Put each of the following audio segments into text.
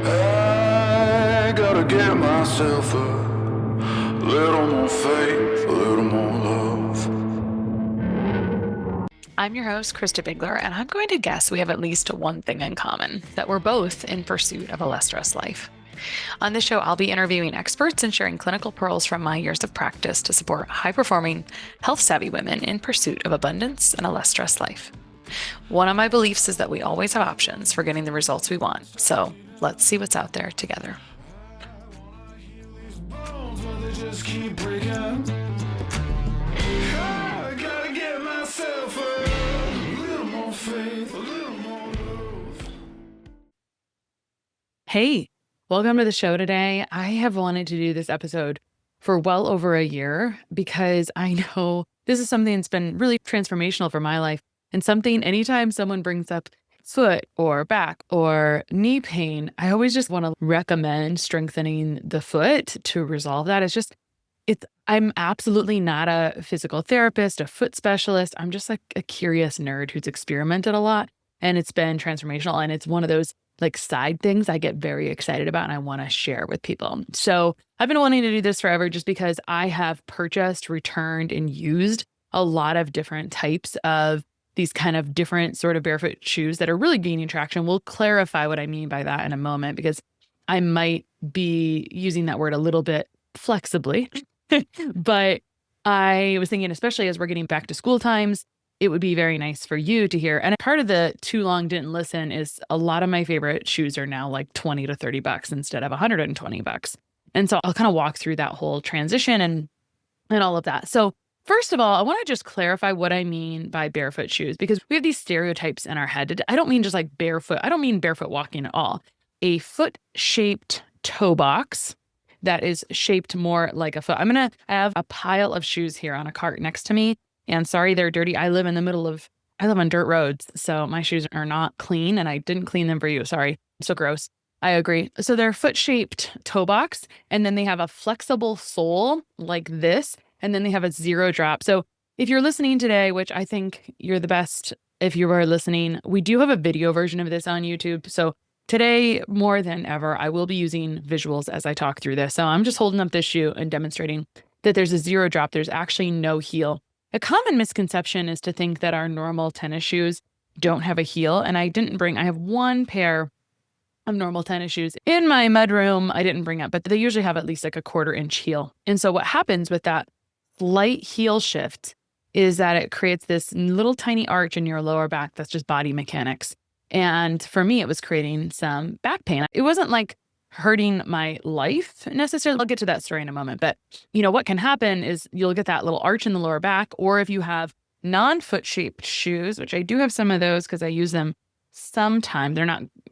I gotta get myself a little more faith, a little more love. I'm your host, Christa Bigler, and I'm going to guess we have at least one thing in common, that we're both in pursuit of a less stressed life. On this show, I'll be interviewing experts and sharing clinical pearls from my years of practice to support high-performing, health-savvy women in pursuit of abundance and a less stressed life. One of my beliefs is that we always have options for getting the results we want, so let's see what's out there together. Just keep breaking. I gotta get myself a little more faith, a little more love. Hey, welcome to the show today. I have wanted to do this episode for well over a year because I know this is something that's been really transformational for my life, and something anytime someone brings up foot or back or knee pain, I always just want to recommend strengthening the foot to resolve that. I'm absolutely not a physical therapist, a foot specialist. I'm just like a curious nerd who's experimented a lot, and it's been transformational. And it's one of those like side things I get very excited about and I want to share with people. So I've been wanting to do this forever just because I have purchased, returned, and used a lot of different types of these kind of different sort of barefoot shoes that are really gaining traction. We'll clarify what I mean by that in a moment, because I might be using that word a little bit flexibly. But I was thinking, especially as we're getting back to school times, it would be very nice for you to hear. And part of the too long didn't listen is a lot of my favorite shoes are now like $20 to $30 instead of $120. And so I'll kind of walk through that whole transition and all of that. So first of all, I want to just clarify what I mean by barefoot shoes, because we have these stereotypes in our head. I don't mean just like barefoot. I don't mean barefoot walking at all. A foot-shaped toe box that is shaped more like a foot. I have a pile of shoes here on a cart next to me. And sorry, they're dirty. I live on dirt roads, so my shoes are not clean, and I didn't clean them for you. Sorry. So gross. I agree. So they're foot-shaped toe box, and then they have a flexible sole like this, and then they have a zero drop. So if you're listening today, which I think you're the best if you are listening, we do have a video version of this on YouTube. So today, more than ever, I will be using visuals as I talk through this. So I'm just holding up this shoe and demonstrating that there's a zero drop. There's actually no heel. A common misconception is to think that our normal tennis shoes don't have a heel. And I have one pair of normal tennis shoes in my mudroom. I didn't bring up, but they usually have at least like a 1/4 inch heel. And so what happens with that slight heel shift is that it creates this little tiny arch in your lower back. That's just body mechanics. And for me, it was creating some back pain. It wasn't like hurting my life necessarily. I'll get to that story in a moment. But what can happen is you'll get that little arch in the lower back, or if you have non-foot shaped shoes, which I do have some of those because I use them sometime.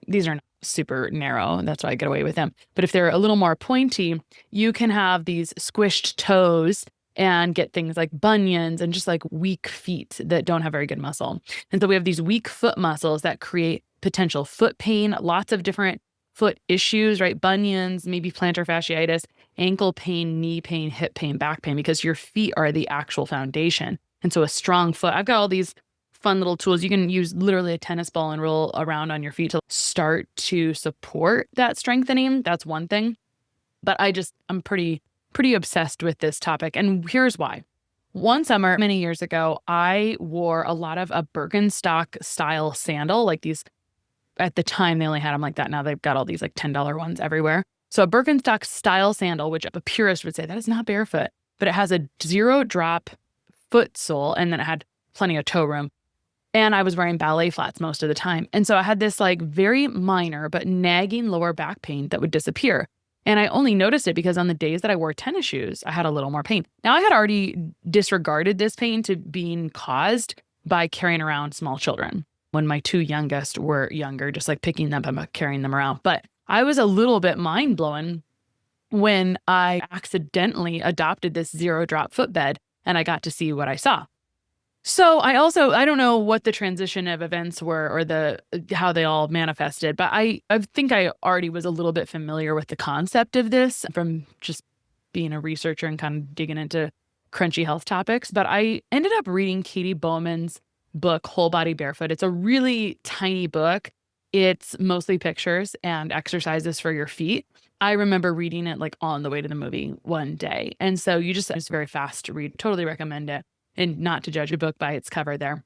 These are not super narrow. That's why I get away with them. But if they're a little more pointy, you can have these squished toes and get things like bunions and just like weak feet that don't have very good muscle. And so we have these weak foot muscles that create potential foot pain, lots of different foot issues, right? Bunions, maybe plantar fasciitis, ankle pain, knee pain, hip pain, back pain, because your feet are the actual foundation. And so a strong foot, I've got all these fun little tools. You can use literally a tennis ball and roll around on your feet to start to support that strengthening. That's one thing. But I'm pretty obsessed with this topic. And here's why. One summer, many years ago, I wore a lot of a Birkenstock style sandal, like these. At the time, they only had them like that. Now they've got all these like $10 ones everywhere. So a Birkenstock style sandal, which a purist would say that is not barefoot, but it has a zero drop foot sole, and then it had plenty of toe room. And I was wearing ballet flats most of the time. And so I had this like very minor but nagging lower back pain that would disappear. And I only noticed it because on the days that I wore tennis shoes, I had a little more pain. Now I had already disregarded this pain to being caused by carrying around small children. When my two youngest were younger, just like picking them up, carrying them around. But I was a little bit mind blown when I accidentally adopted this zero drop footbed and I got to see what I saw. So I don't know what the transition of events were or how they all manifested, but I think I already was a little bit familiar with the concept of this from just being a researcher and kind of digging into crunchy health topics. But I ended up reading Katie Bowman's book, Whole Body Barefoot. It's a really tiny book. It's mostly pictures and exercises for your feet. I remember reading it like on the way to the movie one day. And so it's very fast to read. Totally recommend it. And not to judge a book by its cover there.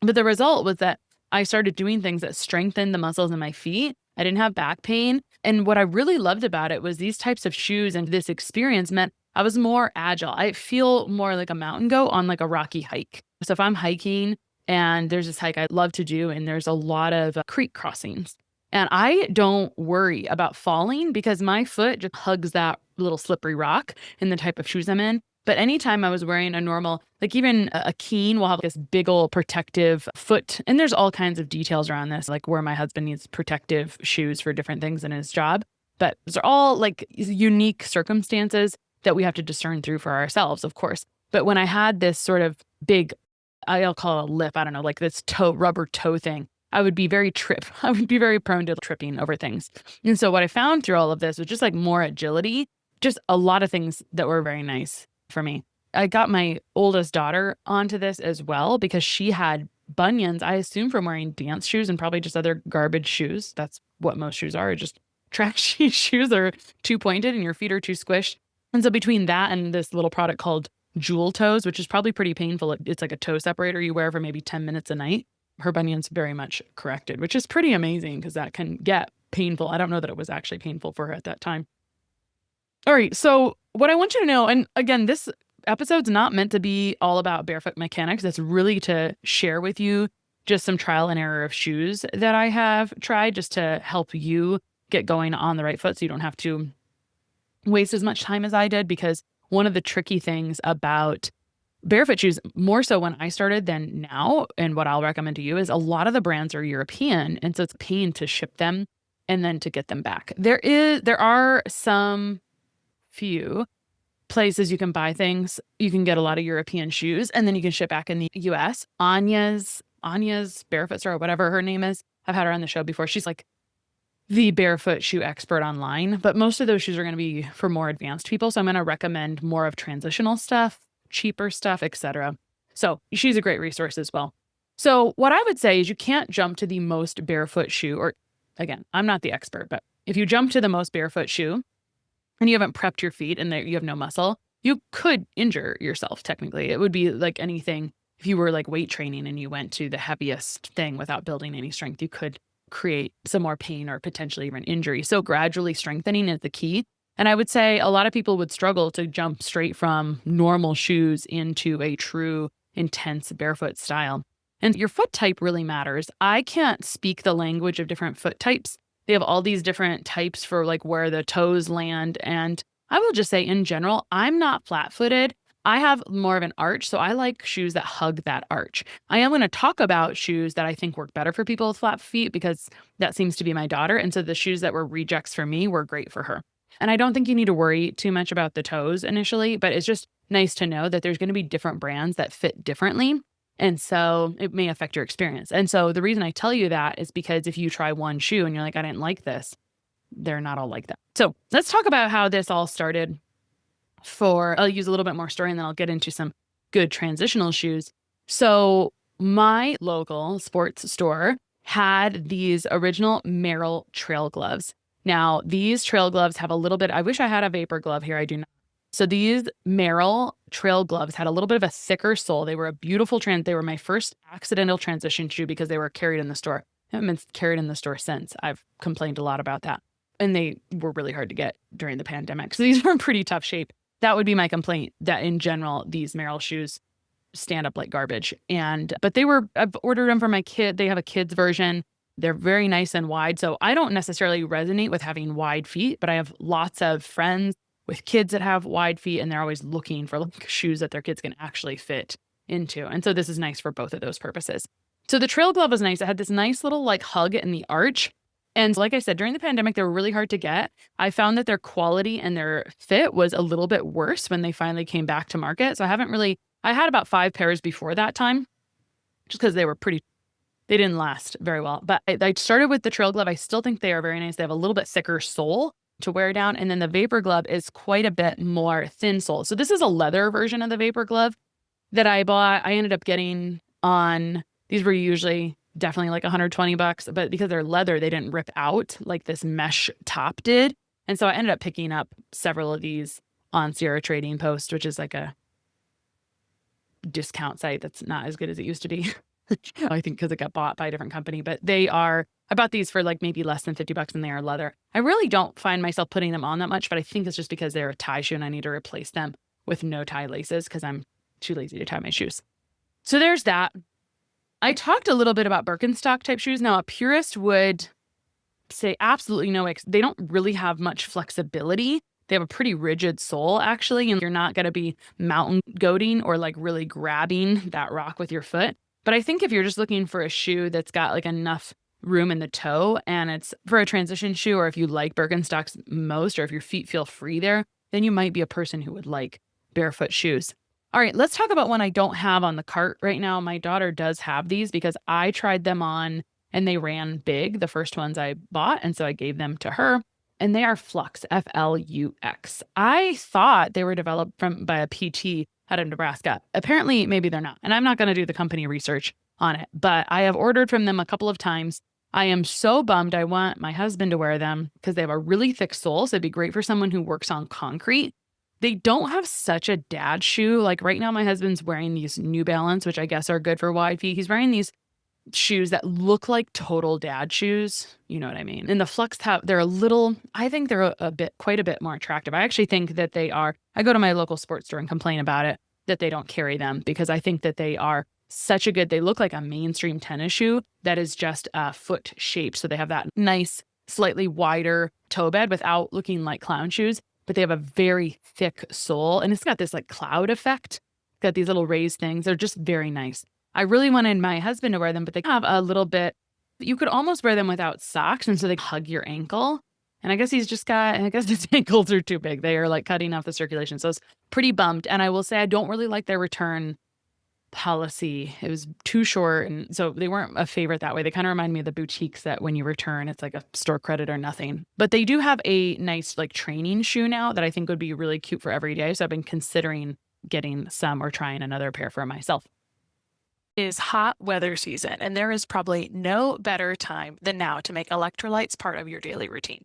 But the result was that I started doing things that strengthened the muscles in my feet. I didn't have back pain. And what I really loved about it was these types of shoes and this experience meant I was more agile. I feel more like a mountain goat on like a rocky hike. So if I'm hiking and there's this hike I love to do, and there's a lot of creek crossings, and I don't worry about falling because my foot just hugs that little slippery rock in the type of shoes I'm in. But anytime I was wearing a normal, like even a Keen will have this big old protective foot. And there's all kinds of details around this, like where my husband needs protective shoes for different things in his job. But those are all like unique circumstances that we have to discern through for ourselves, of course. But when I had this sort of big, I'll call it a lip, I don't know, like this rubber toe thing, I would be very prone to tripping over things. And so what I found through all of this was just like more agility, just a lot of things that were very nice for me. I got my oldest daughter onto this as well because she had bunions, I assume from wearing dance shoes and probably just other garbage shoes. That's what most shoes are, just trashy shoes that are too pointed and your feet are too squished. And so between that and this little product called Jewel Toes, which is probably pretty painful. It's like a toe separator you wear for maybe 10 minutes a night. Her bunions very much corrected, which is pretty amazing because that can get painful. I don't know that it was actually painful for her at that time. All right. So what I want you to know, and again, this episode's not meant to be all about barefoot mechanics. It's really to share with you just some trial and error of shoes that I have tried just to help you get going on the right foot so you don't have to waste as much time as I did. Because one of the tricky things about barefoot shoes, more so when I started than now, and what I'll recommend to you, is a lot of the brands are European. And so it's a pain to ship them and then to get them back. There are some few places you can buy things. You can get a lot of European shoes and then you can ship back in the US. Anya's Barefoot Store, or whatever her name is. I've had her on the show before. She's like the barefoot shoe expert online, but most of those shoes are going to be for more advanced people. So I'm going to recommend more of transitional stuff, cheaper stuff, etc. So she's a great resource as well. So what I would say is you can't jump to the most barefoot shoe, or again, I'm not the expert, but if you jump to the most barefoot shoe and you haven't prepped your feet and you have no muscle, you could injure yourself technically. It would be like anything. If you were like weight training and you went to the heaviest thing without building any strength, you could create some more pain or potentially even injury. So gradually strengthening is the key. And I would say a lot of people would struggle to jump straight from normal shoes into a true intense barefoot style. And your foot type really matters. I can't speak the language of different foot types. They have all these different types for like where the toes land. And I will just say in general, I'm not flat-footed. I have more of an arch, so I like shoes that hug that arch. I am going to talk about shoes that I think work better for people with flat feet because that seems to be my daughter. And so the shoes that were rejects for me were great for her. And I don't think you need to worry too much about the toes initially, but it's just nice to know that there's going to be different brands that fit differently. And so it may affect your experience. And so the reason I tell you that is because if you try one shoe and you're like, I didn't like this, they're not all like that. So let's talk about how this all started. I'll use a little bit more story and then I'll get into some good transitional shoes. So my local sports store had these original Merrell trail gloves. Now these trail gloves have a little bit, I wish I had a vapor glove here. I do not. So these Merrell trail gloves had a little bit of a thicker sole. They were a beautiful they were my first accidental transition shoe because they were carried in the store. I haven't been carried in the store since. I've complained a lot about that. And they were really hard to get during the pandemic. So these were in pretty tough shape. That would be my complaint, that in general, these Merrell shoes stand up like garbage. But I've ordered them for my kid. They have a kid's version. They're very nice and wide. So I don't necessarily resonate with having wide feet, but I have lots of friends with kids that have wide feet and they're always looking for like shoes that their kids can actually fit into. And so this is nice for both of those purposes. So the trail glove was nice. It had this nice little like hug in the arch. And like I said, during the pandemic, they were really hard to get. I found that their quality and their fit was a little bit worse when they finally came back to market. So I had about 5 pairs before that time, just because they didn't last very well. But I started with the trail glove. I still think they are very nice. They have a little bit thicker sole to wear down. And then the vapor glove is quite a bit more thin sole. So this is a leather version of the vapor glove that I bought. I ended up getting on, these were usually definitely like $120, but because they're leather, they didn't rip out like this mesh top did. And so I ended up picking up several of these on Sierra Trading Post, which is like a discount site that's not as good as it used to be. I think because it got bought by a different company, but I bought these for like maybe less than $50 and they are leather. I really don't find myself putting them on that much, but I think it's just because they're a tie shoe and I need to replace them with no tie laces because I'm too lazy to tie my shoes. So there's that. I talked a little bit about Birkenstock type shoes. Now a purist would say absolutely no. They don't really have much flexibility. They have a pretty rigid sole actually, and you're not going to be mountain goating or like really grabbing that rock with your foot. But I think if you're just looking for a shoe that's got like enough room in the toe and it's for a transition shoe, or if you like Birkenstocks most, or if your feet feel free there, then you might be a person who would like barefoot shoes. All right, let's talk about one I don't have on the cart right now. My daughter does have these because I tried them on and they ran big, the first ones I bought, and so I gave them to her. And they are Flux, Flux. I thought they were developed by a PT out of Nebraska. Apparently, maybe they're not. And I'm not going to do the company research on it, but I have ordered from them a couple of times. I am so bummed. I want my husband to wear them because they have a really thick sole. So it'd be great for someone who works on concrete. They don't have such a dad shoe. Like right now, my husband's wearing these New Balance, which I guess are good for wide feet. He's wearing these shoes that look like total dad shoes. You know what I mean? And the Flux they're a little, I think they're quite a bit more attractive. I actually think that I go to my local sports store and complain about it, that they don't carry them because I think that they are they look like a mainstream tennis shoe that is just a foot shape. So they have that nice, slightly wider toe bed without looking like clown shoes, but they have a very thick sole and it's got this like cloud effect. Got these little raised things. They're just very nice. I really wanted my husband to wear them, but they have a little bit, you could almost wear them without socks. And so they hug your ankle. And I guess his ankles are too big. They are like cutting off the circulation. So I was pretty bummed. And I will say, I don't really like their return policy. It was too short. And so they weren't a favorite that way. They kind of remind me of the boutiques that when you return, it's like a store credit or nothing. But they do have a nice like training shoe now that I think would be really cute for every day. So I've been considering getting some or trying another pair for myself. Is hot weather season, and there is probably no better time than now to make electrolytes part of your daily routine.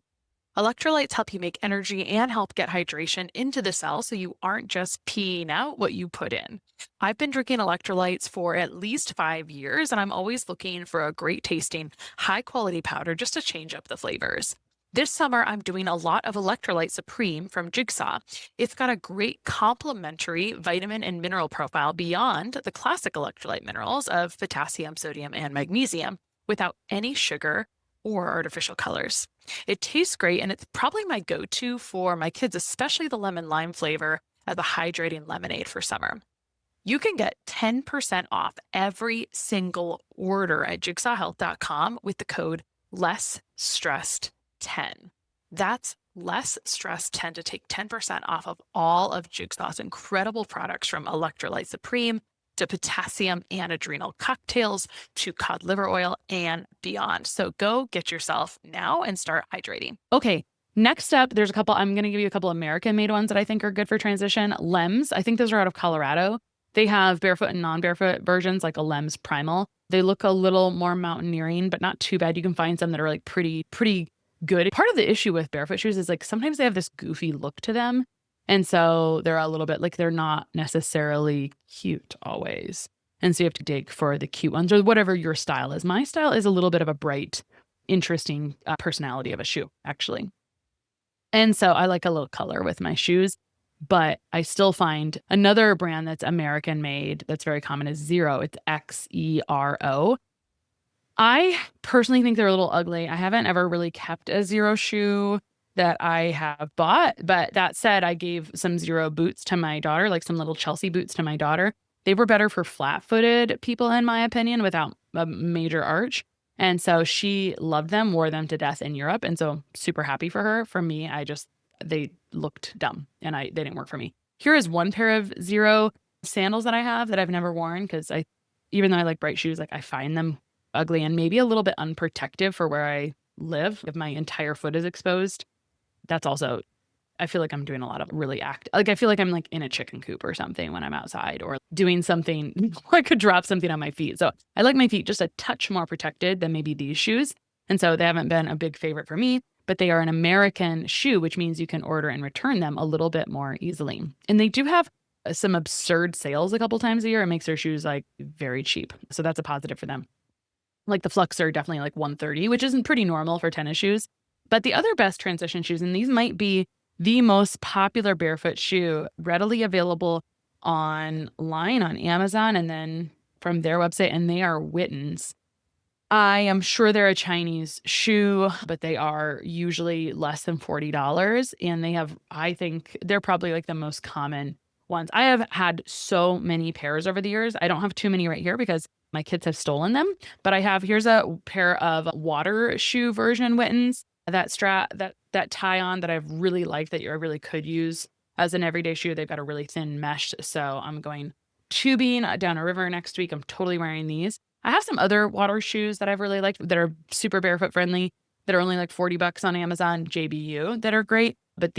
Electrolytes help you make energy and help get hydration into the cell so you aren't just peeing out what you put in. I've been drinking electrolytes for at least 5 years, and I'm always looking for a great tasting, high quality powder just to change up the flavors. This summer, I'm doing a lot of Electrolyte Supreme from Jigsaw. It's got a great complementary vitamin and mineral profile beyond the classic electrolyte minerals of potassium, sodium, and magnesium without any sugar or artificial colors. It tastes great, and it's probably my go-to for my kids, especially the lemon lime flavor as a hydrating lemonade for summer. You can get 10% off every single order at jigsawhealth.com with the code LESSSTRESSED10. That's LESSSTRESSED10 to take 10% off of all of Jigsaw's incredible products, from Electrolyte Supreme to potassium and adrenal cocktails to cod liver oil and beyond. So go get yourself now and start hydrating. Okay. Next up, I'm going to give you a couple American made ones that I think are good for transition. Lems. I think those are out of Colorado. They have barefoot and non-barefoot versions, like a Lems Primal. They look a little more mountaineering, but not too bad. You can find some that are like pretty good. Part of the issue with barefoot shoes is like sometimes they have this goofy look to them. And so they're a little bit like they're not necessarily cute always. And so you have to dig for the cute ones or whatever your style is. My style is a little bit of a bright, interesting personality of a shoe, actually. And so I like a little color with my shoes. But I still find another brand that's American made that's very common is Xero. It's Xero. I personally think they're a little ugly. I haven't ever really kept a Xero shoe that I have bought. But that said, I gave some Xero boots to my daughter, like some little Chelsea boots to my daughter. They were better for flat-footed people, in my opinion, without a major arch. And so she loved them, wore them to death in Europe. And so super happy for her. For me, they looked dumb and they didn't work for me. Here is one pair of Xero sandals that I have that I've never worn because even though I like bright shoes, like I find them ugly and maybe a little bit unprotective for where I live. If my entire foot is exposed, that's also I feel like I'm doing a lot of really like I feel like I'm like in a chicken coop or something when I'm outside or doing something. I could drop something on my feet. So I like my feet just a touch more protected than maybe these shoes. And so they haven't been a big favorite for me, but they are an American shoe, which means you can order and return them a little bit more easily. And they do have some absurd sales a couple times a year. It makes their shoes like very cheap. So that's a positive for them. Like the Flux are definitely like 130, which isn't pretty normal for tennis shoes. But the other best transition shoes, and these might be the most popular barefoot shoe readily available online on Amazon and then from their website, and they are Wittens. I am sure they're a Chinese shoe, but they are usually less than $40. And they have, I think they're probably like the most common ones. I have had so many pairs over the years. I don't have too many right here because my kids have stolen them, but here's a pair of water shoe version Wittens that tie on that I've really liked that I really could use as an everyday shoe. They've got a really thin mesh. So I'm going tubing down a river next week. I'm totally wearing these. I have some other water shoes that I've really liked that are super barefoot friendly that are only like $40 on Amazon, JBU, that are great. But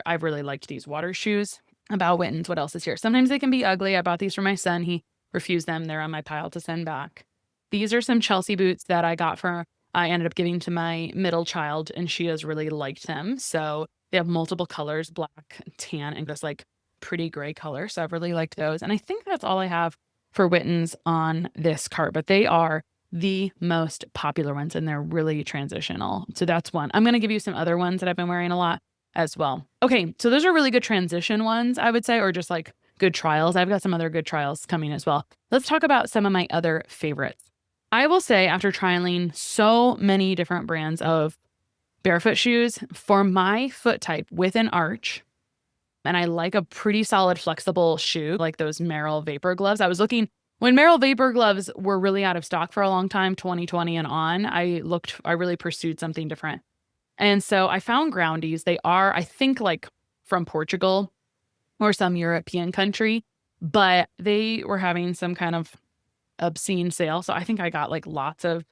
I've really liked these water shoes. About Wittens, what else is here? Sometimes they can be ugly. I bought these for my son. He refused them. They're on my pile to send back. These are some Chelsea boots that I ended up giving to my middle child, and she has really liked them. So they have multiple colors, black, tan, and just like pretty gray color. So I've really liked those. And I think that's all I have for Wittens on this cart, but they are the most popular ones and they're really transitional. So that's one. I'm going to give you some other ones that I've been wearing a lot as well. Okay, so those are really good transition ones, I would say, or just like good trials. I've got some other good trials coming as well. Let's talk about some of my other favorites. I will say, after trialing so many different brands of barefoot shoes, for my foot type with an arch, and I like a pretty solid flexible shoe, like those Merrell Vapor gloves. When Merrell Vapor gloves were really out of stock for a long time, 2020 and on, I really pursued something different. And so I found Groundies. They are, I think, like from Portugal or some European country, but they were having some kind of obscene sale. So I think I got like lots of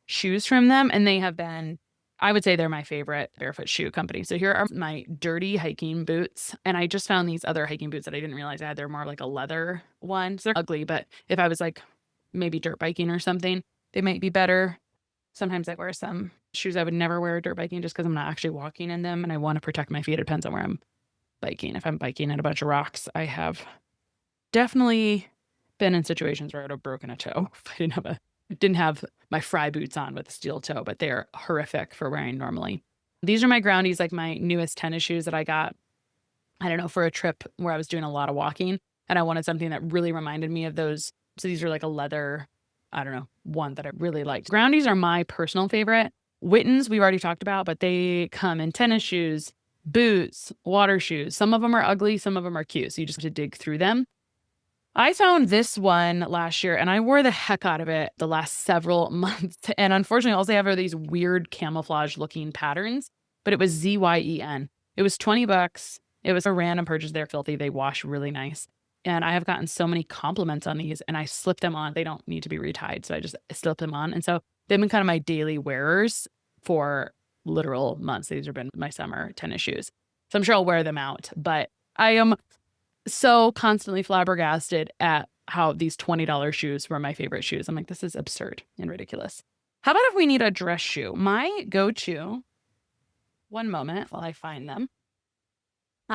shoes from them, and they have been, I would say they're my favorite barefoot shoe company. So here are my dirty hiking boots. And I just found these other hiking boots that I didn't realize I had. They're more like a leather one. So they're ugly, but if I was like maybe dirt biking or something, they might be better. Sometimes I wear some shoes I would never wear dirt biking just because I'm not actually walking in them and I want to protect my feet. It depends on where I'm biking. If I'm biking at a bunch of rocks, I have definitely been in situations where I would have broken a toe if I didn't have my Fry boots on with a steel toe, but they're horrific for wearing normally. These are my Groundies, like my newest tennis shoes that I got, I don't know, for a trip where I was doing a lot of walking and I wanted something that really reminded me of those. So these are like a leather, I don't know, one that I really liked. Groundies are my personal favorite. Wittens, we've already talked about, but they come in tennis shoes, boots, water shoes. Some of them are ugly, some of them are cute. So you just have to dig through them. I found this one last year and I wore the heck out of it the last several months. And unfortunately, all they have are these weird camouflage looking patterns, but it was ZYEN. It was $20. It was a random purchase. They're filthy. They wash really nice. And I have gotten so many compliments on these and I slip them on. They don't need to be retied. So I just slip them on. And so they've been kind of my daily wearers for literal months. These have been my summer tennis shoes. So I'm sure I'll wear them out, but I am so constantly flabbergasted at how these $20 shoes were my favorite shoes. I'm like, this is absurd and ridiculous. How about if we need a dress shoe? My go-to, one moment while I find them.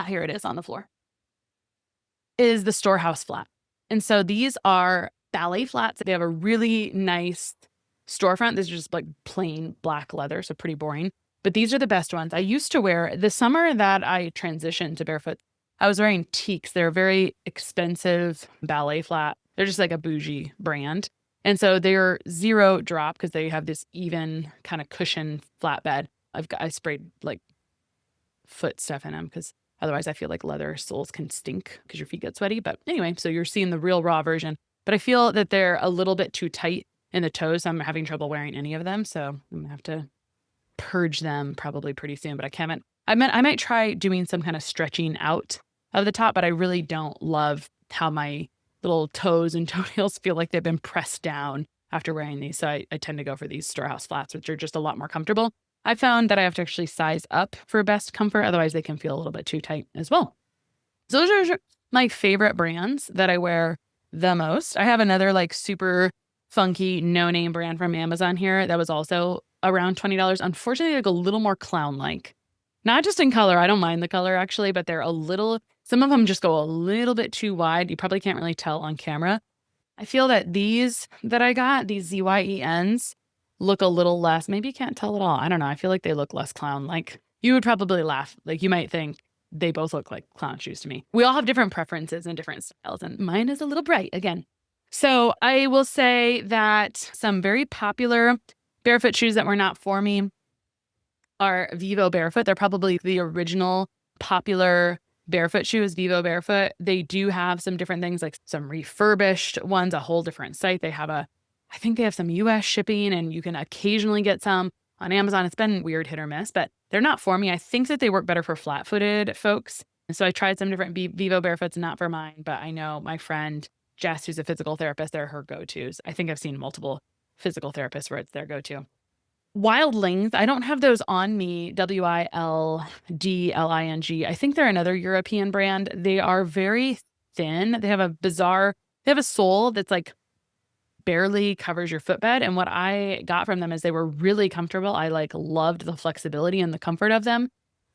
Here it is on the floor, is the Storehouse flat. And so these are ballet flats. They have a really nice storefront. This is just like plain black leather, so pretty boring. But these are the best ones. I used to wear, the summer that I transitioned to barefoot, I was wearing Teaks. They're a very expensive ballet flat. They're just like a bougie brand. And so they're zero drop because they have this even kind of cushion flatbed. I sprayed like foot stuff in them because otherwise I feel like leather soles can stink because your feet get sweaty. But anyway, so you're seeing the real raw version. But I feel that they're a little bit too tight in the toes. So I'm having trouble wearing any of them. So I'm going to have to purge them probably pretty soon. But I might try doing some kind of stretching out of the top, but I really don't love how my little toes and toenails feel like they've been pressed down after wearing these. So I tend to go for these Storehouse flats, which are just a lot more comfortable. I found that I have to actually size up for best comfort. Otherwise, they can feel a little bit too tight as well. So those are my favorite brands that I wear the most. I have another like super funky no-name brand from Amazon here that was also around $20. Unfortunately, like a little more clown-like. Not just in color. I don't mind the color actually, but they're a little, some of them just go a little bit too wide. You probably can't really tell on camera. I feel that these that I got, these ZYENs, look a little less, maybe you can't tell at all. I don't know. I feel like they look less clown-like. You would probably laugh. Like you might think they both look like clown shoes to me. We all have different preferences and different styles, and mine is a little bright again. So I will say that some very popular barefoot shoes that were not for me are Vivo Barefoot. They're probably the original popular barefoot shoe is Vivo Barefoot. They do have some different things, like some refurbished ones, a whole different site. I think they have some US shipping, and you can occasionally get some on Amazon. It's been weird hit or miss, but they're not for me. I think that they work better for flat-footed folks. And so I tried some different Vivo Barefoots, not for mine, but I know my friend Jess, who's a physical therapist, they're her go-tos. I think I've seen multiple physical therapists where it's their go-to. Wildlings, I don't have those on me, Wildling. I think they're another European brand. They are very thin. They have a sole that's like barely covers your footbed. And what I got from them is they were really comfortable. I like loved the flexibility and the comfort of them,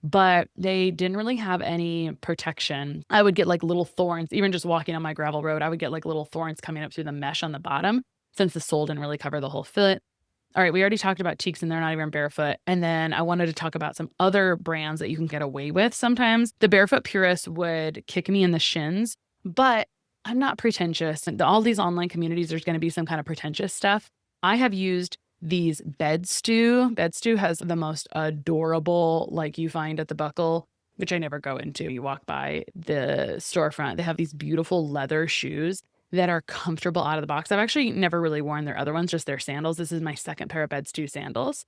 but they didn't really have any protection. I would get like little thorns, even just walking on my gravel road, I would get like little thorns coming up through the mesh on the bottom since the sole didn't really cover the whole foot. All right, we already talked about Cheeks and they're not even barefoot. And then I wanted to talk about some other brands that you can get away with sometimes. The barefoot purists would kick me in the shins, but I'm not pretentious. And all these online communities, there's going to be some kind of pretentious stuff. I have used these Bed Stew. Bed Stew has the most adorable, like you find at the Buckle, which I never go into. You walk by the storefront. They have these beautiful leather shoes that are comfortable out of the box. I've actually never really worn their other ones, just their sandals. This is my second pair of Bed Stew sandals.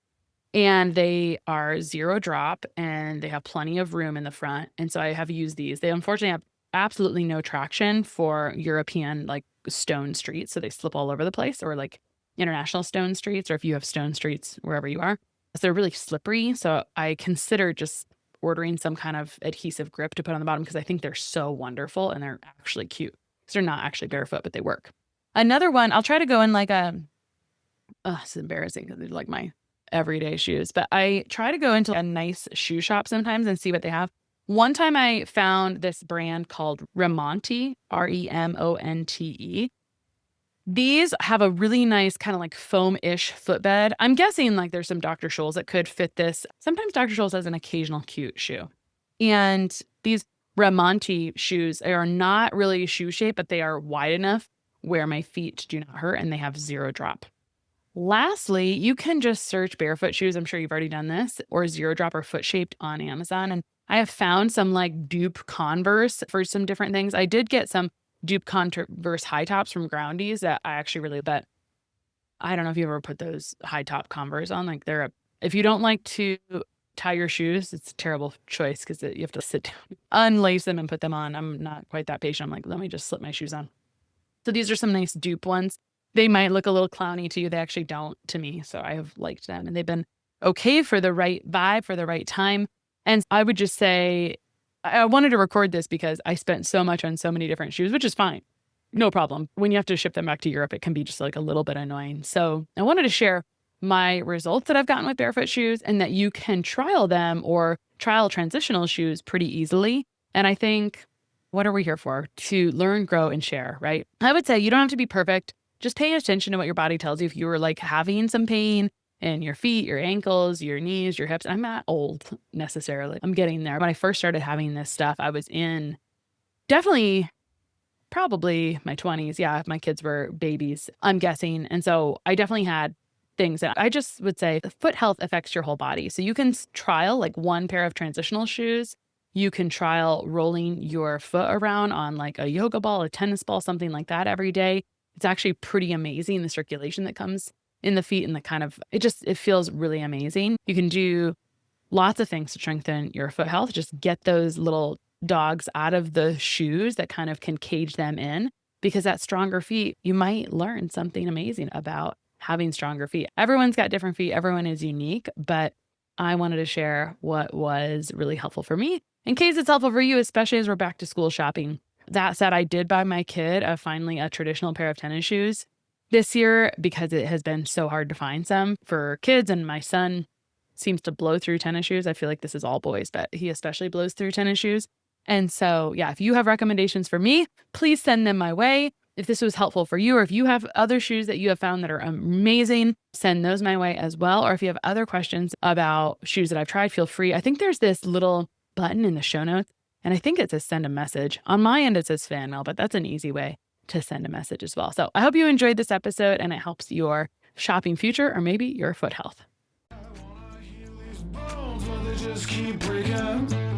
And they are 0 drop and they have plenty of room in the front. And so I have used these. They unfortunately have absolutely no traction for European like stone streets. So they slip all over the place, or like international stone streets, or if you have stone streets wherever you are. So they're really slippery. So I consider just ordering some kind of adhesive grip to put on the bottom because I think they're so wonderful and they're actually cute. They're not actually barefoot, but they work. Another one, I'll try to go in like it's embarrassing because they're like my everyday shoes, but I try to go into a nice shoe shop sometimes and see what they have. One time I found this brand called Remonte, Remonte. These have a really nice kind of like foam-ish footbed. I'm guessing like there's some Dr. Scholl's that could fit this. Sometimes Dr. Scholl's has an occasional cute shoe. And these Remonte shoes are not really shoe shape, but they are wide enough where my feet do not hurt and they have 0 drop. Lastly, you can just search barefoot shoes. I'm sure you've already done this, or 0 drop or foot shaped on Amazon. And I have found some like dupe Converse for some different things. I did get some dupe Converse high tops from Groundies that I actually really bet. I don't know if you ever put those high top Converse on. Like if you don't like to tie your shoes, it's a terrible choice because you have to sit down, unlace them and put them on. I'm not quite that patient. I'm like, let me just slip my shoes on. So these are some nice dupe ones. They might look a little clowny to you. They actually don't to me. So I have liked them and they've been okay for the right vibe, for the right time. And I would just say, I wanted to record this because I spent so much on so many different shoes, which is fine. No problem. When you have to ship them back to Europe, it can be just like a little bit annoying. So I wanted to share my results that I've gotten with barefoot shoes and that you can trial them or trial transitional shoes pretty easily. And I think, what are we here for? To learn, grow, and share, right? I would say you don't have to be perfect. Just pay attention to what your body tells you. If you were like having some pain in your feet, your ankles, your knees, your hips, I'm not old necessarily. I'm getting there. When I first started having this stuff, I was in probably my 20s. Yeah, if my kids were babies, I'm guessing. And so I definitely had things that I just would say the foot health affects your whole body. So you can trial like one pair of transitional shoes. You can trial rolling your foot around on like a yoga ball, a tennis ball, something like that every day. It's actually pretty amazing, the circulation that comes in the feet and the kind of, it feels really amazing. You can do lots of things to strengthen your foot health. Just get those little dogs out of the shoes that kind of can cage them in, because that stronger feet, you might learn something amazing about having stronger feet. Everyone's got different feet. Everyone is unique, but I wanted to share what was really helpful for me in case it's helpful for you, especially as we're back to school shopping. That said, I did buy my kid finally a traditional pair of tennis shoes this year because it has been so hard to find some for kids, and my son seems to blow through tennis shoes. I feel like this is all boys, but he especially blows through tennis shoes. And so, yeah, if you have recommendations for me, please send them my way. If this was helpful for you, or if you have other shoes that you have found that are amazing, send those my way as well. Or if you have other questions about shoes that I've tried, feel free. I think there's this little button in the show notes, and I think it says send a message. On my end, it says fan mail, but that's an easy way to send a message as well. So I hope you enjoyed this episode and it helps your shopping future or maybe your foot health. Bones, but they just keep breaking.